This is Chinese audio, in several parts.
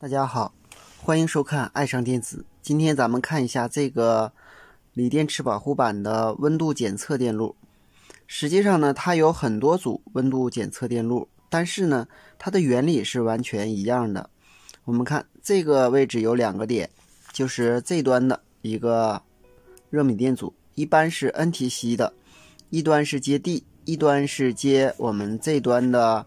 大家好，欢迎收看爱上电子。今天咱们看一下这个锂电池保护板的温度检测电路。实际上呢，它有很多组温度检测电路，但是呢，它的原理是完全一样的。我们看这个位置有两个点，就是这端的一个热镁电阻，一般是 NTC 的，一端是接 D， 一端是接我们这端的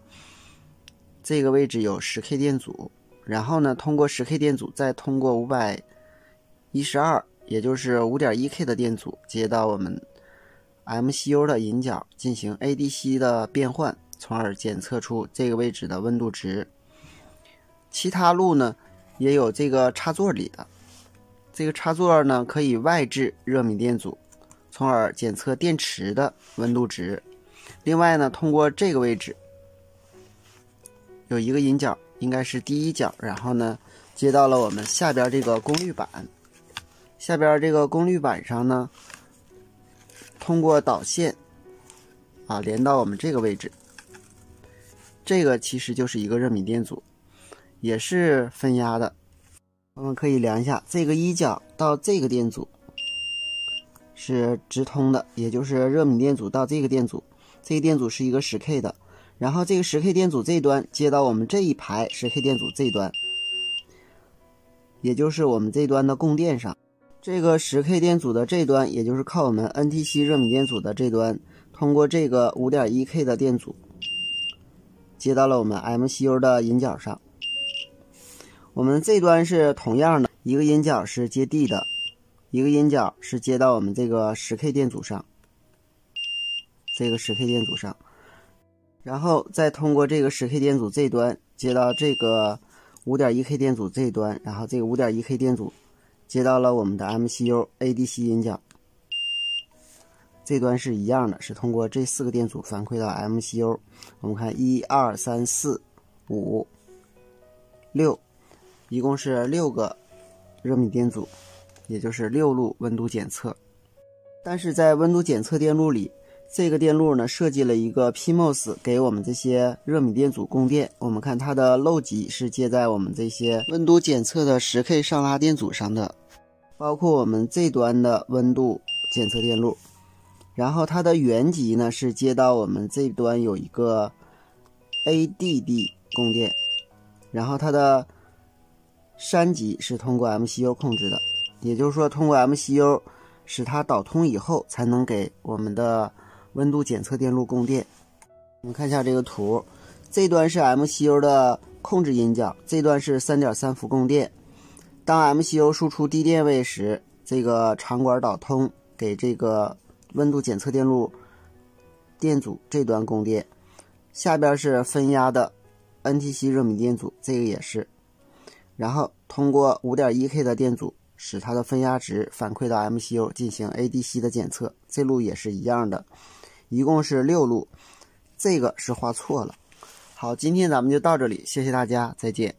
这个位置有 10K 电阻。然后呢，通过 10K 电阻，再通过512，也就是 5.1K 的电阻接到我们 MCU 的引脚，进行 ADC 的变换，从而检测出这个位置的温度值。其他路呢，也有这个插座里的，这个插座呢可以外置热镁电阻，从而检测电池的温度值。另外呢，通过这个位置有一个引脚，应该是第一脚，然后呢接到了我们下边这个功率板，下边这个功率板上呢通过导线连到我们这个位置，这个其实就是一个热镁电阻，也是分压的。我们可以量一下，这个一脚到这个电阻是直通的，也就是热镁电阻到这个电阻，这个电阻是一个 10K 的，然后这个 10K 电阻这端接到我们这一排 10K 电阻这端，也就是我们这端的供电上。这个 10K 电阻的这端，也就是靠我们 NTC 热镁电阻的这端，通过这个 5.1K 的电阻接到了我们 MCU 的引脚上。我们这端是同样的，一个引脚是接 D 的，一个引脚是接到我们这个 10K 电阻上，这个 10K 电阻上，然后再通过这个 10K 电阻这端接到这个 5.1K 电阻这端，然后这个 5.1K 电阻接到了我们的 MCU ADC 引脚，这端是一样的，是通过这4个电阻反馈到 MCU。 我们看1、2、3、4、5、6，一共是6个热镁电阻，也就是6路温度检测。但是在温度检测电路里，这个电路呢设计了一个 PMOS 给我们这些热镁电阻供电。我们看它的漏极是接在我们这些温度检测的 10K 上拉电阻上的，包括我们这端的温度检测电路。然后它的原极呢是接到我们这端有一个 ADD 供电，然后它的山极是通过 MCU 控制的，也就是说通过 MCU 使它导通以后才能给我们的温度检测电路供电。我们看一下这个图，这端是 MCU 的控制引脚，这段是 3.3 伏供电。当 MCU 输出低电位时，这个长管导通给这个温度检测电路电阻这端供电。下边是分压的 NTC 热镁电阻，这个也是，然后通过 5.1K 的电阻使它的分压值反馈到 MCU 进行 ADC 的检测，这路也是一样的，一共是6路，这个是画错了。好，今天咱们就到这里，谢谢大家，再见。